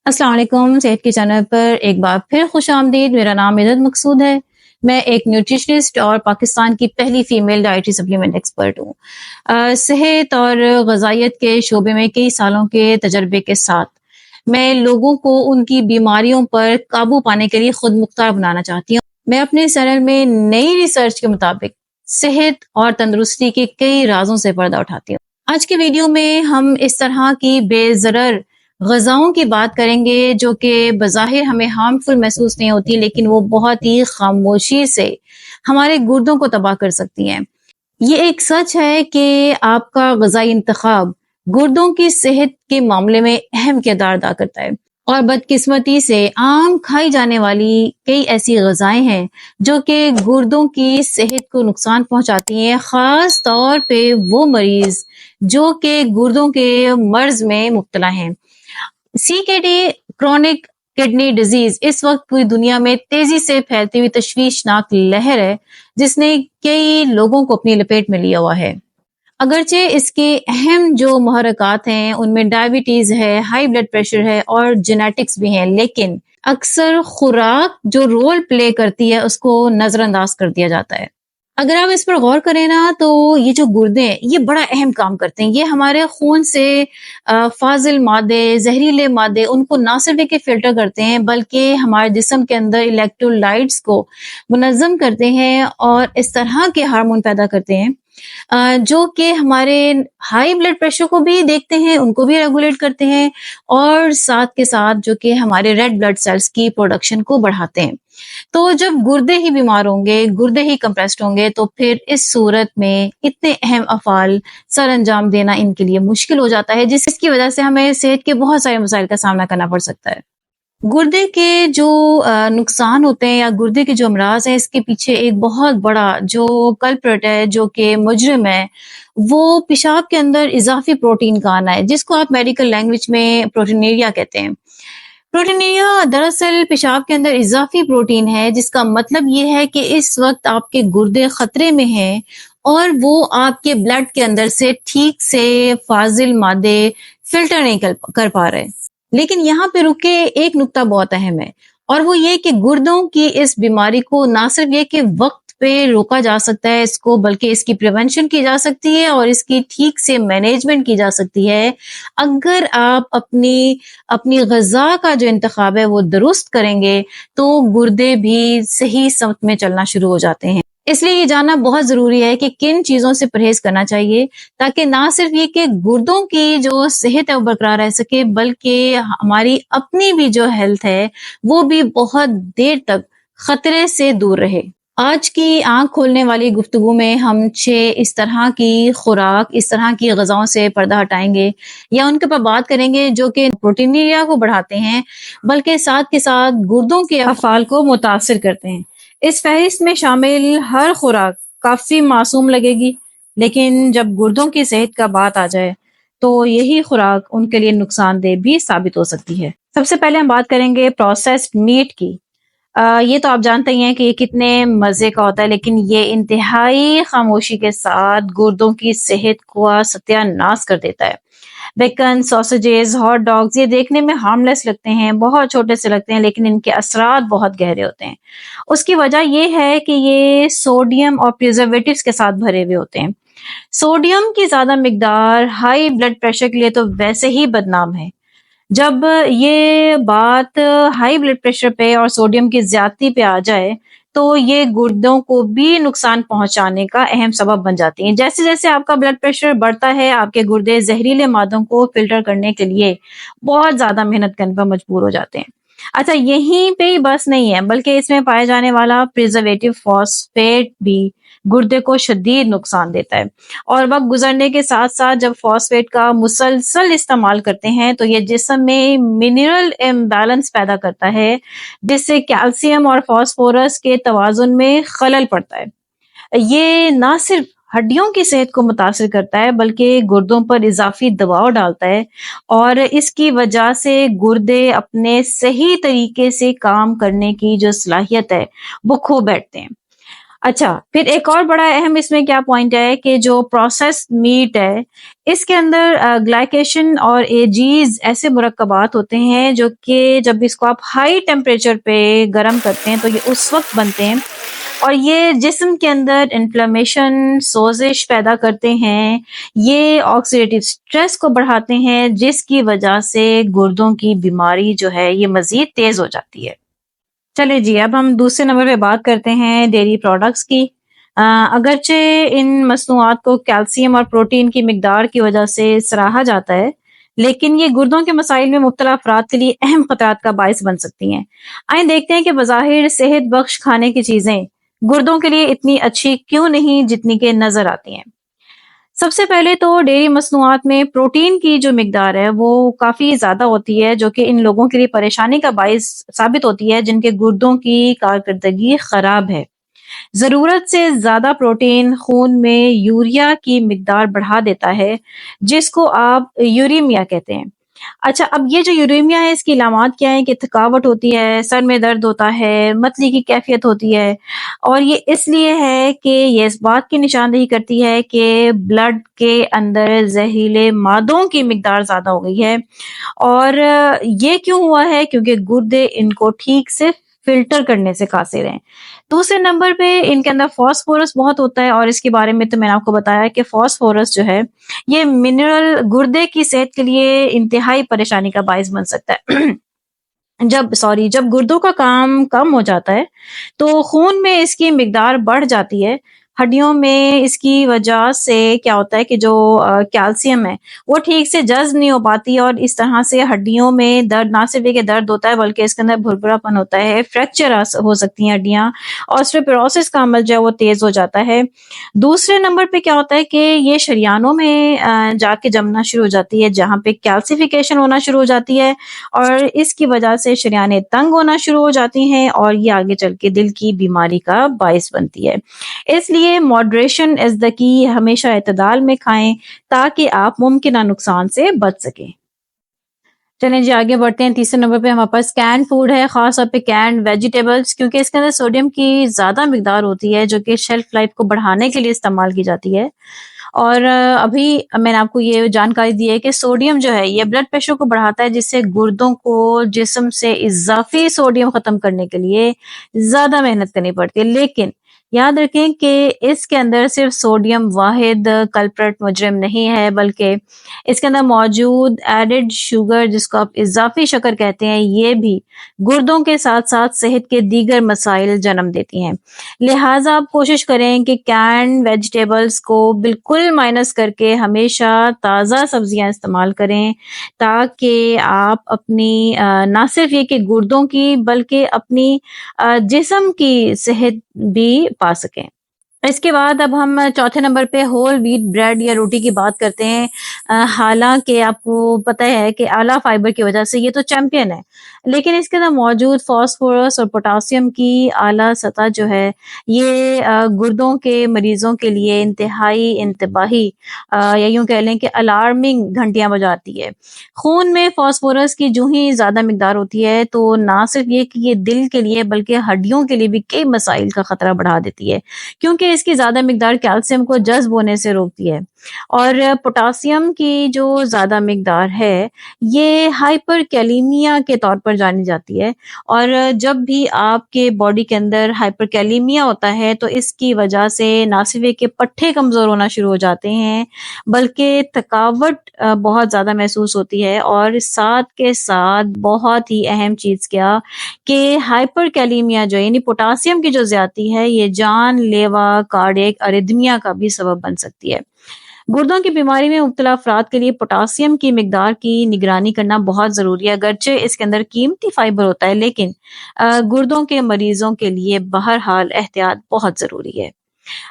السلام علیکم، صحت کے چینل پر ایک بار پھر خوش آمدید۔ میرا نام عزت مقصود ہے۔ میں ایک نیوٹریشنسٹ اور پاکستان کی پہلی فیمیل ڈائٹری سپلیمنٹ ایکسپرٹ ہوں۔ صحت اور غذائیت کے شعبے میں کئی سالوں کے تجربے کے ساتھ میں لوگوں کو ان کی بیماریوں پر قابو پانے کے لیے خود مختار بنانا چاہتی ہوں۔ میں اپنے چینل میں نئی ریسرچ کے مطابق صحت اور تندرستی کے کئی رازوں سے پردہ اٹھاتی ہوں۔ آج کے ویڈیو میں ہم اس طرح کی بے ضرر غذاؤں کی بات کریں گے جو کہ بظاہر ہمیں ہارمفل محسوس نہیں ہوتی، لیکن وہ بہت ہی خاموشی سے ہمارے گردوں کو تباہ کر سکتی ہیں۔ یہ ایک سچ ہے کہ آپ کا غذائی انتخاب گردوں کی صحت کے معاملے میں اہم کردار ادا کرتا ہے، اور بدقسمتی سے عام کھائی جانے والی کئی ایسی غذائیں ہیں جو کہ گردوں کی صحت کو نقصان پہنچاتی ہیں، خاص طور پہ وہ مریض جو کہ گردوں کے مرض میں مبتلا ہیں۔ CKD کرونک کڈنی ڈیزیز اس وقت پوری دنیا میں تیزی سے پھیلتی ہوئی تشویشناک لہر ہے جس نے کئی لوگوں کو اپنی لپیٹ میں لیا ہوا ہے۔ اگرچہ اس کے اہم جو محرکات ہیں ان میں ڈائبٹیز ہے، ہائی بلڈ پریشر ہے اور جینیٹکس بھی ہیں، لیکن اکثر خوراک جو رول پلے کرتی ہے اس کو نظر انداز کر دیا جاتا ہے۔ اگر آپ اس پر غور کریں نا تو یہ جو گردے ہیں یہ بڑا اہم کام کرتے ہیں۔ یہ ہمارے خون سے فاضل مادے، زہریلے مادے، ان کو نہ صرف کہ فلٹر کرتے ہیں بلکہ ہمارے جسم کے اندر الیکٹرولائٹس کو منظم کرتے ہیں اور اس طرح کے ہارمون پیدا کرتے ہیں جو کہ ہمارے ہائی بلڈ پریشر کو بھی دیکھتے ہیں، ان کو بھی ریگولیٹ کرتے ہیں، اور ساتھ کے ساتھ جو کہ ہمارے ریڈ بلڈ سیلز کی پروڈکشن کو بڑھاتے ہیں۔ تو جب گردے ہی بیمار ہوں گے، گردے ہی کمپریسڈ ہوں گے، تو پھر اس صورت میں اتنے اہم افعال سر انجام دینا ان کے لیے مشکل ہو جاتا ہے، جس کی وجہ سے ہمیں صحت کے بہت سارے مسائل کا سامنا کرنا پڑ سکتا ہے۔ گردے کے جو نقصان ہوتے ہیں یا گردے کے جو امراض ہیں، اس کے پیچھے ایک بہت بڑا جو کلپرٹ ہے، جو کہ مجرم ہے، وہ پیشاب کے اندر اضافی پروٹین کا آنا ہے، جس کو آپ میڈیکل لینگویج میں پروٹینیریا کہتے ہیں۔ پروٹینیریا دراصل پیشاب کے اندر اضافی پروٹین ہے، جس کا مطلب یہ ہے کہ اس وقت آپ کے گردے خطرے میں ہیں اور وہ آپ کے بلڈ کے اندر سے ٹھیک سے فاضل مادے فلٹر نہیں کر پا رہے۔ لیکن یہاں پہ رکے ایک نقطہ بہت اہم ہے، اور وہ یہ کہ گردوں کی اس بیماری کو نہ صرف یہ کہ وقت پہ روکا جا سکتا ہے اس کو، بلکہ اس کی پریونشن کی جا سکتی ہے اور اس کی ٹھیک سے مینجمنٹ کی جا سکتی ہے اگر آپ اپنی غذا کا جو انتخاب ہے وہ درست کریں گے تو گردے بھی صحیح سمت میں چلنا شروع ہو جاتے ہیں۔ اس لیے یہ جاننا بہت ضروری ہے کہ کن چیزوں سے پرہیز کرنا چاہیے تاکہ نہ صرف یہ کہ گردوں کی جو صحت ہے وہ برقرار رہ سکے، بلکہ ہماری اپنی بھی جو ہیلتھ ہے وہ بھی بہت دیر تک خطرے سے دور رہے۔ آج کی آنکھ کھولنے والی گفتگو میں ہم 6 اس طرح کی خوراک، اس طرح کی غذاؤں سے پردہ ہٹائیں گے یا ان کے پر بات کریں گے جو کہ پروٹینیریا کو بڑھاتے ہیں بلکہ ساتھ کے ساتھ گردوں کے افعال کو متاثر کرتے ہیں۔ اس فہرست میں شامل ہر خوراک کافی معصوم لگے گی، لیکن جب گردوں کی صحت کا بات آ جائے تو یہی خوراک ان کے لیے نقصان دہ بھی ثابت ہو سکتی ہے۔ سب سے پہلے ہم بات کریں گے پروسیسڈ میٹ کی۔ یہ تو آپ جانتے ہی ہیں کہ یہ کتنے مزے کا ہوتا ہے، لیکن یہ انتہائی خاموشی کے ساتھ گردوں کی صحت کو ستیہ ناش کر دیتا ہے۔ بیکن، سوسیجز، ہاٹ ڈاگز یہ دیکھنے میں ہارملیس لگتے ہیں، بہت چھوٹے سے لگتے ہیں، لیکن ان کے اثرات بہت گہرے ہوتے ہیں۔ اس کی وجہ یہ ہے کہ یہ سوڈیم اور پریزرویٹوز کے ساتھ بھرے ہوئے ہوتے ہیں۔ سوڈیم کی زیادہ مقدار ہائی بلڈ پریشر کے لیے تو ویسے ہی بدنام ہے۔ جب یہ بات ہائی بلڈ پریشر پہ اور سوڈیم کی زیادتی پہ آ جائے تو یہ گردوں کو بھی نقصان پہنچانے کا اہم سبب بن جاتی ہیں۔ جیسے جیسے آپ کا بلڈ پریشر بڑھتا ہے، آپ کے گردے زہریلے مادوں کو فلٹر کرنے کے لیے بہت زیادہ محنت کرنے پر مجبور ہو جاتے ہیں۔ اچھا، یہیں پہ ہی بس نہیں ہے، بلکہ اس میں پائے جانے والا پریزرویٹو فاسفیٹ بھی گردے کو شدید نقصان دیتا ہے، اور وقت گزرنے کے ساتھ ساتھ جب فاسفیٹ کا مسلسل استعمال کرتے ہیں تو یہ جسم میں منرل امبیلنس پیدا کرتا ہے، جس سے کیلشیم اور فاسفورس کے توازن میں خلل پڑتا ہے۔ یہ نہ صرف ہڈیوں کی صحت کو متاثر کرتا ہے بلکہ گردوں پر اضافی دباؤ ڈالتا ہے، اور اس کی وجہ سے گردے اپنے صحیح طریقے سے کام کرنے کی جو صلاحیت ہے وہ کھو بیٹھتے ہیں۔ اچھا، پھر ایک اور بڑا اہم اس میں کیا پوائنٹ ہے کہ جو پروسیس میٹ ہے اس کے اندر گلائکیشن اور ایجیز ایسے مرکبات ہوتے ہیں جو کہ جب اس کو آپ ہائی ٹیمپریچر پہ گرم کرتے ہیں تو یہ اس وقت بنتے ہیں، اور یہ جسم کے اندر انفلیمیشن، سوزش پیدا کرتے ہیں، یہ آکسیڈیٹیو سٹریس کو بڑھاتے ہیں جس کی وجہ سے گردوں کی بیماری جو ہے یہ مزید تیز ہو جاتی ہے۔ چلے جی، اب ہم دوسرے نمبر پہ بات کرتے ہیں ڈیری پروڈکٹس کی۔ اگرچہ ان مصنوعات کو کیلشیم اور پروٹین کی مقدار کی وجہ سے سراہا جاتا ہے، لیکن یہ گردوں کے مسائل میں مبتلا افراد کے لیے اہم خطرات کا باعث بن سکتی ہیں۔ آئیں دیکھتے ہیں کہ بظاہر صحت بخش کھانے کی چیزیں گردوں کے لیے اتنی اچھی کیوں نہیں جتنی کہ نظر آتی ہیں۔ سب سے پہلے تو ڈیری مصنوعات میں پروٹین کی جو مقدار ہے وہ کافی زیادہ ہوتی ہے، جو کہ ان لوگوں کے لیے پریشانی کا باعث ثابت ہوتی ہے جن کے گردوں کی کارکردگی خراب ہے۔ ضرورت سے زیادہ پروٹین خون میں یوریا کی مقدار بڑھا دیتا ہے، جس کو آپ یوریمیا کہتے ہیں۔ اچھا، اب یہ جو یوریمیا ہے اس کی علامات کیا ہیں کہ تھکاوٹ ہوتی ہے، سر میں درد ہوتا ہے، متلی کی کیفیت ہوتی ہے، اور یہ اس لیے ہے کہ یہ اس بات کی نشاندہی کرتی ہے کہ بلڈ کے اندر زہریلے مادوں کی مقدار زیادہ ہو گئی ہے، اور یہ کیوں ہوا ہے؟ کیونکہ گردے ان کو ٹھیک سے فلٹر کرنے سے قاصر ہیں۔ دوسرے نمبر پہ ان کے اندر فاسفورس بہت ہوتا ہے، اور اس کے بارے میں تو میں نے آپ کو بتایا کہ فاسفورس جو ہے یہ منرل گردے کی صحت کے لیے انتہائی پریشانی کا باعث بن سکتا ہے۔ جب گردوں کا کام کم ہو جاتا ہے تو خون میں اس کی مقدار بڑھ جاتی ہے۔ ہڈیوں میں اس کی وجہ سے کیا ہوتا ہے کہ جو کیلشیم ہے وہ ٹھیک سے جذب نہیں ہو پاتی، اور اس طرح سے ہڈیوں میں درد، نہ صرف یہ کہ درد ہوتا ہے بلکہ اس کے اندر بھربھرا پن ہوتا ہے، فریکچر ہو سکتی ہیں ہڈیاں، آسٹریوپوروسس کا عمل جو ہے وہ تیز ہو جاتا ہے۔ دوسرے نمبر پہ کیا ہوتا ہے کہ یہ شریانوں میں جا کے جمنا شروع ہو جاتی ہے، جہاں پہ کیلسیفیکیشن ہونا شروع ہو جاتی ہے، اور اس کی وجہ سے شریانیں تنگ ہونا شروع ہو جاتی ہیں، اور یہ آگے چل کے دل کی بیماری کا باعث بنتی ہے۔ اس لیے ماڈریشن از دا کی، ہمیشہ اعتدال میں کھائیں تاکہ آپ ممکنہ نقصان سے بچ سکیں۔ چلیں جی، آگے بڑھتے ہیں۔ تیسرے نمبر پہ ہمارے پاس کینڈ فوڈ ہے، خاص طور پہ کینڈ ویجیٹیبلز، کیونکہ اس کے اندر سوڈیم کی زیادہ مقدار ہوتی ہے جو کہ شیلف لائف کو بڑھانے کے لیے استعمال کی جاتی ہے۔ اور ابھی میں نے آپ کو یہ جانکاری دی ہے کہ سوڈیم جو ہے یہ بلڈ پریشر کو بڑھاتا ہے، جس سے گردوں کو جسم سے اضافی سوڈیم ختم کرنے کے لیے زیادہ محنت کرنی پڑتی ہے۔ لیکن یاد رکھیں کہ اس کے اندر صرف سوڈیم واحد کلپرٹ مجرم نہیں ہے، بلکہ اس کے اندر موجود ایڈڈ شوگر، جس کو آپ اضافی شکر کہتے ہیں، یہ بھی گردوں کے ساتھ ساتھ صحت کے دیگر مسائل جنم دیتی ہیں۔ لہٰذا آپ کوشش کریں کہ کینڈ ویجیٹیبلز کو بالکل مائنس کر کے ہمیشہ تازہ سبزیاں استعمال کریں، تاکہ آپ اپنی نہ صرف یہ کہ گردوں کی بلکہ اپنی جسم کی صحت بھی پا سکیں۔ اس کے بعد اب ہم چوتھے نمبر پہ ہول ویٹ بریڈ یا روٹی کی بات کرتے ہیں۔ حالانکہ آپ کو پتہ ہے کہ اعلیٰ فائبر کی وجہ سے یہ تو چیمپئن ہے، لیکن اس کے اندر موجود فاسفورس اور پوٹاسیم کی اعلیٰ سطح جو ہے یہ گردوں کے مریضوں کے لیے انتہائی انتباہی یا یوں کہہ لیں کہ الارمنگ گھنٹیاں بجاتی ہے۔ خون میں فاسفورس کی جو ہی زیادہ مقدار ہوتی ہے تو نہ صرف یہ کہ یہ دل کے لیے بلکہ ہڈیوں کے لیے بھی کئی مسائل کا خطرہ بڑھا دیتی ہے، کیونکہ اس کی زیادہ مقدار کیلشیم کو جذب ہونے سے روکتی ہے، اور پوٹاسیم کی جو زیادہ مقدار ہے یہ ہائپر کیلیمیا کے طور پر جانی جاتی ہے، اور جب بھی آپ کے باڈی کے اندر ہائپر کیلیمیا ہوتا ہے تو اس کی وجہ سے نہ صرف یہ کہ پٹھے کمزور ہونا شروع ہو جاتے ہیں بلکہ تھکاوٹ بہت زیادہ محسوس ہوتی ہے، اور ساتھ کے ساتھ بہت ہی اہم چیز کیا کہ ہائپر کیلیمیا جو یعنی پوٹاسیم کی جو زیادتی ہے یہ جان لیوا کارڈیک اریدمیا کا بھی سبب بن سکتی ہے۔ گردوں کی بیماری میں مبتلا افراد کے لیے پوٹاسیم کی مقدار کی نگرانی کرنا بہت ضروری ہے، اگرچہ اس کے اندر قیمتی فائبر ہوتا ہے، لیکن گردوں کے مریضوں کے لیے بہرحال احتیاط بہت ضروری ہے۔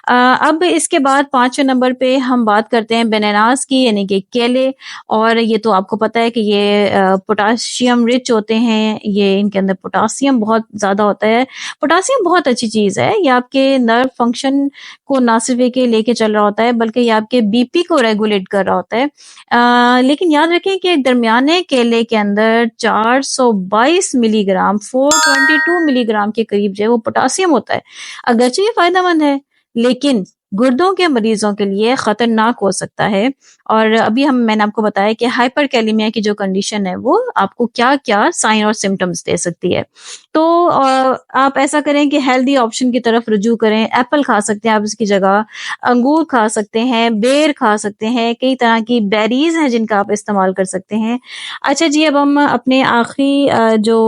اب اس کے بعد 5ویں نمبر پہ ہم بات کرتے ہیں بیناناز کی، یعنی کہ کیلے. اور یہ تو آپ کو پتہ ہے کہ یہ پوٹاشیم رچ ہوتے ہیں، یہ ان کے اندر پوٹاسیم بہت زیادہ ہوتا ہے. پوٹاسیم بہت اچھی چیز ہے، یہ آپ کے نرو فنکشن کو نہ صرف یہ کہ لے کے چل رہا ہوتا ہے بلکہ یہ آپ کے بی پی کو ریگولیٹ کر رہا ہوتا ہے. لیکن یاد رکھیں کہ درمیانے کیلے کے اندر 422 ملی گرام 422 ملی گرام کے قریب جو ہے وہ پوٹاسیم ہوتا ہے. اگرچہ یہ فائدہ مند ہے لیکن گردوں کے مریضوں کے لیے خطرناک ہو سکتا ہے. اور ابھی میں نے آپ کو بتایا کہ ہائپر کیلیمیا کی جو کنڈیشن ہے وہ آپ کو کیا کیا سائن اور سمٹمز دے سکتی ہے. تو آپ ایسا کریں کہ ہیلدی آپشن کی طرف رجوع کریں. ایپل کھا سکتے ہیں آپ اس کی جگہ، انگور کھا سکتے ہیں، بیر کھا سکتے ہیں، کئی طرح کی بیریز ہیں جن کا آپ استعمال کر سکتے ہیں. اچھا جی، اب ہم اپنے آخری جو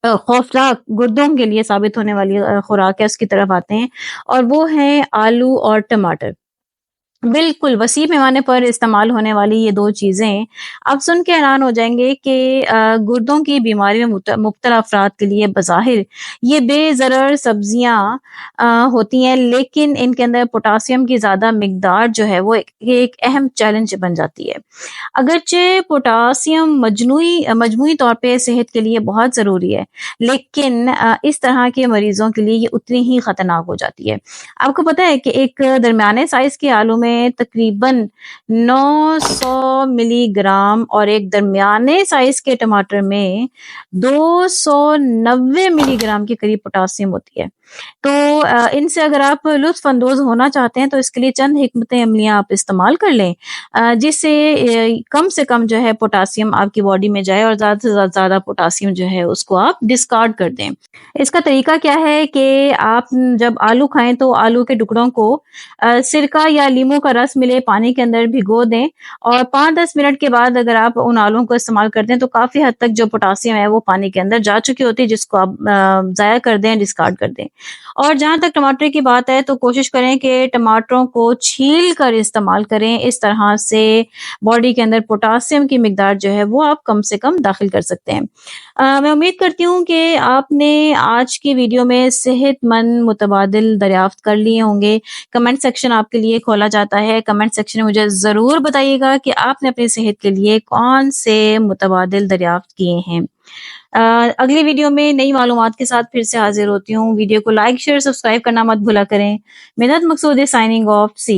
خوفناک گردوں کے لیے ثابت ہونے والی خوراک ہے اس کی طرف آتے ہیں، اور وہ ہیں آلو اور ٹماٹر. بالکل وسیع پیمانے پر استعمال ہونے والی یہ دو چیزیں آپ سن کے حیران ہو جائیں گے کہ گردوں کی بیماری میں مبتلا افراد کے لیے بظاہر یہ بے ضرر سبزیاں ہوتی ہیں، لیکن ان کے اندر پوٹاسیم کی زیادہ مقدار جو ہے وہ ایک اہم چیلنج بن جاتی ہے. اگرچہ پوٹاسیم مجموعی طور پہ صحت کے لیے بہت ضروری ہے، لیکن اس طرح کے مریضوں کے لیے یہ اتنی ہی خطرناک ہو جاتی ہے. آپ کو پتہ ہے کہ ایک درمیانے سائز کے آلو میں تقریباً 900 ملی گرام اور ایک درمیانے سائز کے ٹماٹر میں 290 ملی گرام کے قریب پوٹاسیم ہوتی ہے. تو ان سے اگر آپ لطف اندوز ہونا چاہتے ہیں تو اس کے لیے چند حکمت عملیاں آپ استعمال کر لیں جس سے کم جو ہے پوٹاسیم آپ کی باڈی میں جائے اور زیادہ سے زیادہ پوٹاسیم جو ہے اس کو آپ ڈسکارڈ کر دیں. اس کا طریقہ کیا ہے کہ آپ جب آلو کھائیں تو آلو کے ٹکڑوں کو سرکہ یا لیموں کا رس ملے پانی کے اندر بھگو دیں، اور 5-10 منٹ کے بعد اگر آپ ان آلووں کو استعمال کر دیں تو کافی حد تک جو پوٹاسیم ہے وہ پانی کے اندر جا چکی ہوتی ہے، جس کو آپ ضائع کر دیں، ڈسکارڈ کر دیں. اور جہاں تک ٹماٹر کی بات ہے تو کوشش کریں کہ ٹماٹروں کو چھیل کر استعمال کریں. اس طرح سے باڈی کے اندر پوٹاسیم کی مقدار جو ہے وہ آپ کم سے کم داخل کر سکتے ہیں. میں امید کرتی ہوں کہ آپ نے آج کی ویڈیو میں صحت مند متبادل دریافت کر لیے ہوں گے. کمنٹ سیکشن آپ کے لیے کھولا جاتا ہے. کمنٹ سیکشن میں مجھے ضرور بتائیے گا کہ آپ نے اپنی صحت کے لیے کون سے متبادل دریافت کیے ہیں. اگلی ویڈیو میں نئی معلومات کے ساتھ پھر سے حاضر ہوتی ہوں. ویڈیو کو لائک شیئر سبسکرائب کرنا مت بھولا کریں. مدحت مقصود سائننگ آف. سی